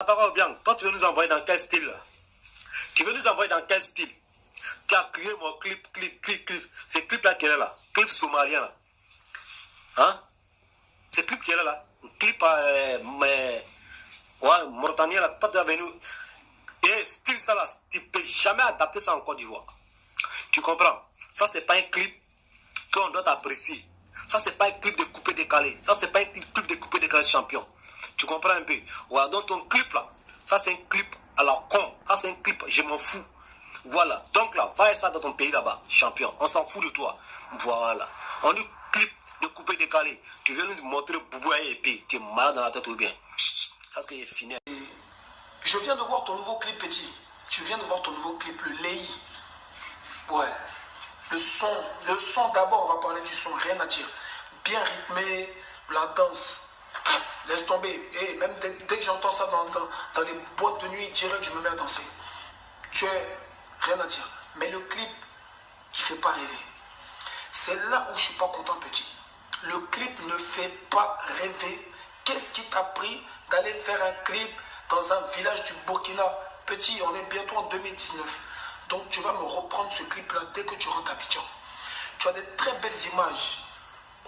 Safara Obiang, toi tu veux nous envoyer dans quel style? Tu veux nous envoyer dans quel style? Tu as créé mon clip. C'est clip là qui est là. Clip somalien là. Hein? C'est clip qui est là. Clip mauritanien là. Toi tu es venu. Et style ça là, tu ne peux jamais adapter ça en Côte d'Ivoire. Tu comprends? Ça c'est pas un clip qu'on doit apprécier. Ça c'est pas un clip de coupé décalé. Ça c'est pas un clip de coupé décalé champion. Tu comprends un peu? Voilà, donc ton clip là, ça c'est un clip à la con. Ça c'est un clip, je m'en fous. Voilà, donc là, va ça dans ton pays là-bas, champion. On s'en fout de toi. Voilà. On dit clip de coupé décalé. Tu viens nous montrer Boubou et épée. Tu es malade dans la tête ou bien? Ça c'est fini. Je viens de voir ton nouveau clip, petit. Tu viens de voir ton nouveau clip, le Lei. Ouais. Le son d'abord, on va parler du son, rien à dire. Bien rythmé, la danse. Laisse tomber. Et même dès que j'entends ça dans les boîtes de nuit, direct, je me mets à danser. Tu es, rien à dire. Mais le clip, il ne fait pas rêver. C'est là où je ne suis pas content, petit. Le clip ne fait pas rêver. Qu'est-ce qui t'a pris d'aller faire un clip dans un village du Burkina? Petit, on est bientôt en 2019. Donc tu vas me reprendre ce clip-là dès que tu rentres à Abidjan. Tu as des très belles images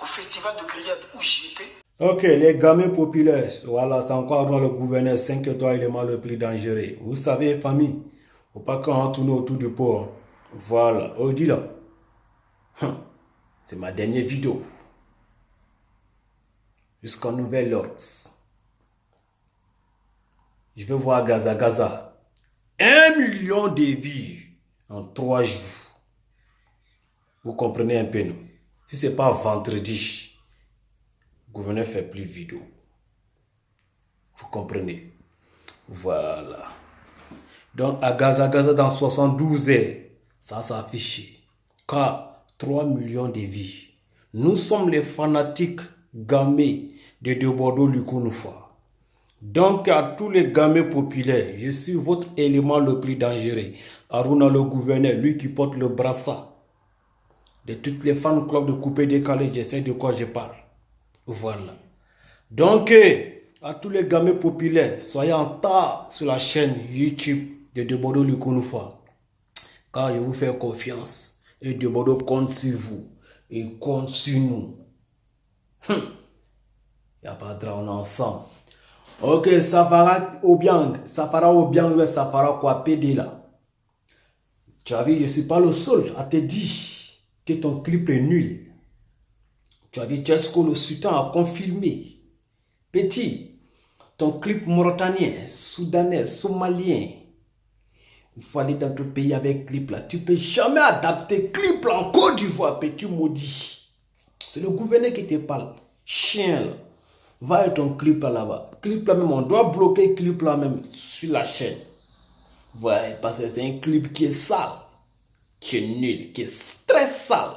au festival de grillade où j'y étais. Ok, les gamins populaires, voilà, c'est encore dans le gouverneur 5 étoiles élément le plus dangereux. Vous savez, famille, faut pas qu'on tourne autour du pot. Voilà, on dit là. C'est ma dernière vidéo. Jusqu'en nouvel ordre. Je vais voir Gaza. 1 million de vues en 3 jours. Vous comprenez un peu, non? Si ce n'est pas vendredi, le gouverneur ne fait plus de vidéo. Vous comprenez? Voilà. Donc à Gaza dans 72 heures, ça s'affiche. Car 3 millions de vues. Nous sommes les fanatiques gamés de Bordeaux Lukunoufa. Donc à tous les gamins populaires, je suis votre élément le plus dangereux. Aruna le gouverneur, lui qui porte le brassard. De toutes les fan clubs de coupé décalé, je sais de quoi je parle. Voilà. Donc à tous les gamins populaires, soyez en tas sur la chaîne YouTube de Bordeaux Lukunoufa. Car je vous fais confiance. Et Bordeaux compte sur vous. Et compte sur nous. Il n'y a pas de drame, on est ensemble. Ok, Safara Obiang, Safara quoi, PD là. Tu as vu, je ne suis pas le seul à te dire que ton clip est nul. Tu as vu, Chesco le sultan a confirmé. Petit, ton clip mauritanien, soudanais, somalien. Il faut aller dans ton pays avec clip là. Tu ne peux jamais adapter clip là en Côte d'Ivoire, petit maudit. C'est le gouverneur qui te parle. Chien là. Va avec ton clip là-bas. Clip là même, on doit bloquer clip là même sur la chaîne. Ouais, parce que c'est un clip qui est sale, qui est nul, qui est très sale.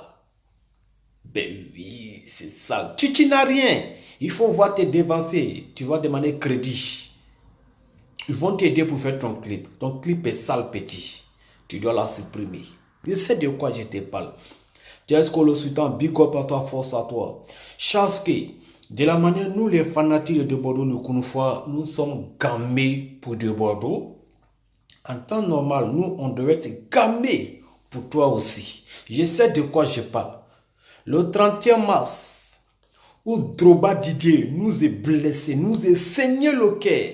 Ben oui, c'est sale. Tu n'as rien. Il faut voir tes dépenser. Tu vas demander crédit. Ils vont t'aider pour faire ton clip. Ton clip est sale, petit. Tu dois la supprimer. Je sais de quoi je te parle. Est-ce que le sultan, big up à toi, force à toi. Chaske. De la manière, nous les fanatiques de Bordeaux, nous sommes gamés pour de Bordeaux. En temps normal, nous, on devait être gamés pour toi aussi. Je sais de quoi je parle. Le 31 mars, où Droba Didier nous est blessé, nous est saigné le cœur.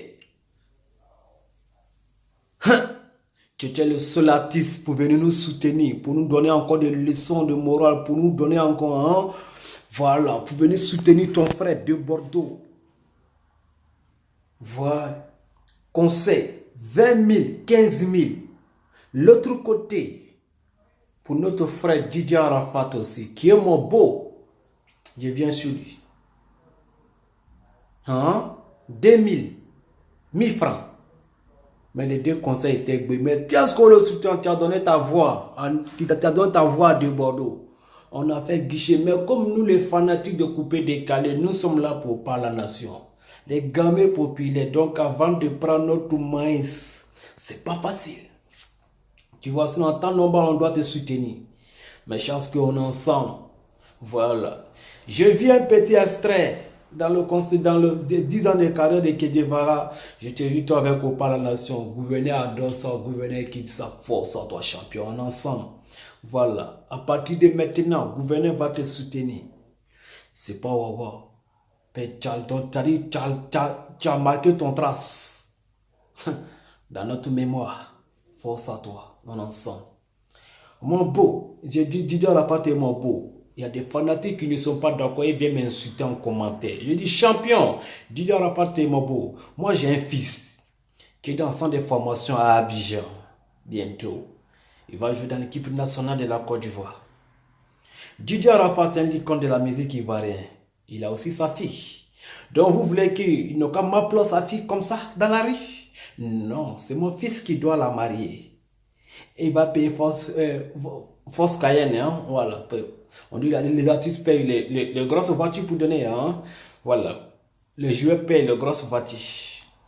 Tu étais le seul artiste pour venir nous soutenir, pour nous donner encore des leçons de morale, pour nous donner encore... Voilà, pour venir soutenir ton frère de Bordeaux. Voilà. Conseil, 20 000, 15 000. L'autre côté, pour notre frère Didier Arafat aussi, qui est mon beau, je viens sur lui. 2 000, 1000 francs. Mais les deux conseils étaient bons. Mais qu'est-ce que le soutien t'a donné ta voix, t'a donné ta voix de Bordeaux. On a fait guichet, mais comme nous les fanatiques de coupé décalé, nous sommes là pour parler la nation. Les gamins populaires, donc avant de prendre notre maïs, c'est pas facile. Tu vois, si en temps normal, on doit te soutenir. Mais chance qu'on est ensemble. Voilà. Je viens un petit extrait Dans le 10 ans de carrière de Che Guevara, je te dis, toi avec Opa la Nation, gouverneur à Dossa, gouverneur équipe, ça force, toi champion, en ensemble. Voilà. À partir de maintenant, gouverneur va te soutenir. C'est pas Wawa. Mais tu as marqué ton trace dans notre mémoire. Force à toi, en ensemble. Mon beau, j'ai dit Didier Arafat est mon beau. Il y a des fanatiques qui ne sont pas d'accord et viennent m'insulter en commentaire. Je dis champion, Didier Arafat est mon beau. Moi j'ai un fils qui est dans le centre de formation à Abidjan. Bientôt. Il va jouer dans l'équipe nationale de la Côte d'Ivoire. Didier Arafat est un icône de la musique ivoirienne. Il a aussi sa fille. Donc vous voulez qu'il n'ait qu'à m'appeler sa fille comme ça dans la rue? Non, c'est mon fils qui doit la marier. Et il va payer force Cayenne, hein? Voilà. On dit les artistes payent les grosses voitures pour donner, hein? Voilà. Les joueurs payent les grosses voitures.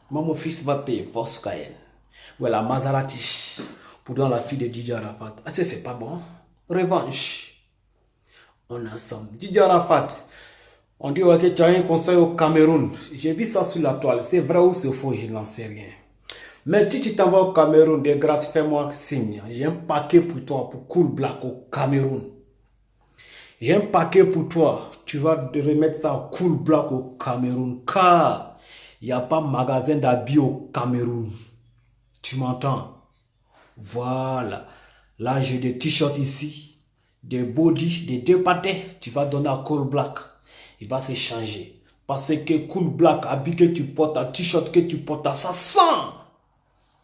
Moi, mon fils va payer force Cayenne. Voilà, Maserati. Pour donner la fille de Didier Arafat. Ah, c'est pas bon. Revanche. On est ensemble. Didier Arafat. On dit que tu as un conseil au Cameroun. J'ai vu ça sur la toile. C'est vrai ou c'est faux, je n'en sais rien. Mais si tu t'en vas au Cameroun, de grâce, fais-moi signe. J'ai un paquet pour toi, pour Cool Black au Cameroun. J'ai un paquet pour toi. Tu vas remettre ça au Cool Black au Cameroun. Car il n'y a pas de magasin d'habits au Cameroun. Tu m'entends? Voilà. Là, j'ai des t-shirts ici. Des body, des deux pâtés. Tu vas donner à Cool Black. Il va se changer. Parce que Cool Black, habit que tu portes, un t-shirt que tu portes, ça sent.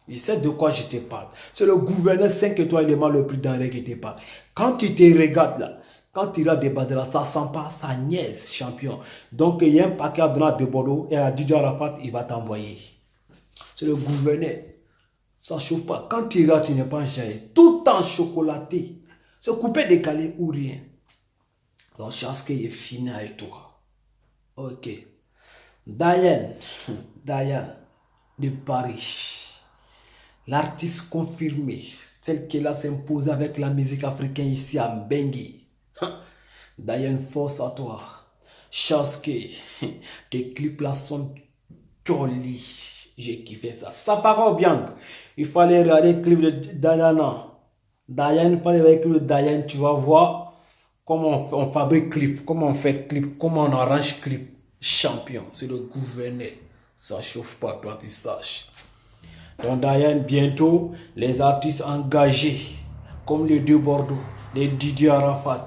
Il sait de quoi je te parle. C'est le gouverneur 5 étoiles élément le plus denré qui te parle. Quand tu te regardes là, quand tu iras débattre là, ça sent pas, ça niaise, champion. Donc il y a un paquet à donner à De Bordeaux et à Didier Arafat, il va t'envoyer. C'est le gouverneur. Ça ne chauffe pas. Quand tu iras, tu n'es pas enchaîné. Tout en chocolaté. C'est coupé, décalé ou rien. Donc chasse qu'il est fini avec toi. Ok. Diane de Paris. L'artiste confirmé, celle qui a s'imposé avec la musique africaine ici à Mbengue. Diane, force à toi. Chasse que tes clips là sont jolis. J'ai kiffé ça. Ça paraît bien. Il fallait regarder le clip de Diana. Diane, il fallait regarder le clip de Diane. Tu vas voir comment on fabrique clip, comment on fait clip, comment on arrange clip. Champion, c'est le gouverneur. Ça chauffe pas, toi tu saches. Donc Diane, bientôt, les artistes engagés, comme les deux Bordeaux, les Didier Arafat,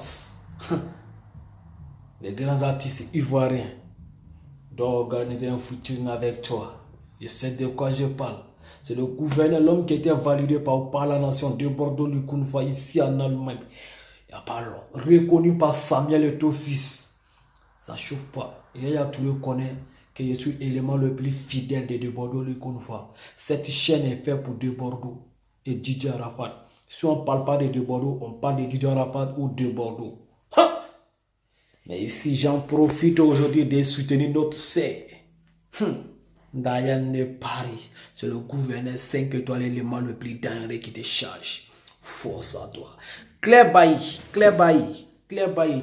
les grands artistes ivoiriens, doivent organiser un futur avec toi. Je sais de quoi je parle. C'est le gouverneur, l'homme qui était validé par la nation de Bordeaux, le Kounfa, ici en Allemagne. Il n'y a pas long. Reconnu par Samuel et ton fils. Ça chauffe pas. Et il y a tout le connaît que je suis l'élément le plus fidèle de Bordeaux, le Kounfa. Cette chaîne est faite pour De Bordeaux et Didier Arafat. Si on ne parle pas de Bordeaux, on parle de Didier Arafat ou de Bordeaux. Ha! Mais ici, j'en profite aujourd'hui de soutenir notre C. Diane de Paris, c'est le gouverneur 5 étoiles, l'élément le plus denré qui te charge. Force à toi. Claire Bailly,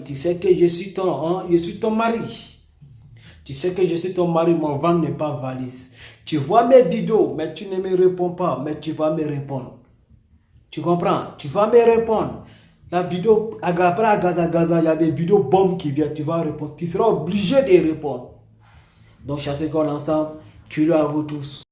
tu sais que je suis ton mari. Tu sais que je suis ton mari, mon ventre n'est pas valise. Tu vois mes vidéos, mais tu ne me réponds pas, mais tu vas me répondre. Tu comprends? Tu vas me répondre. La vidéo, après à Gaza, il y a des vidéos bombes qui viennent, tu vas répondre. Tu seras obligé de répondre. Donc, chassez qu'on ensemble, tu le à vous tous.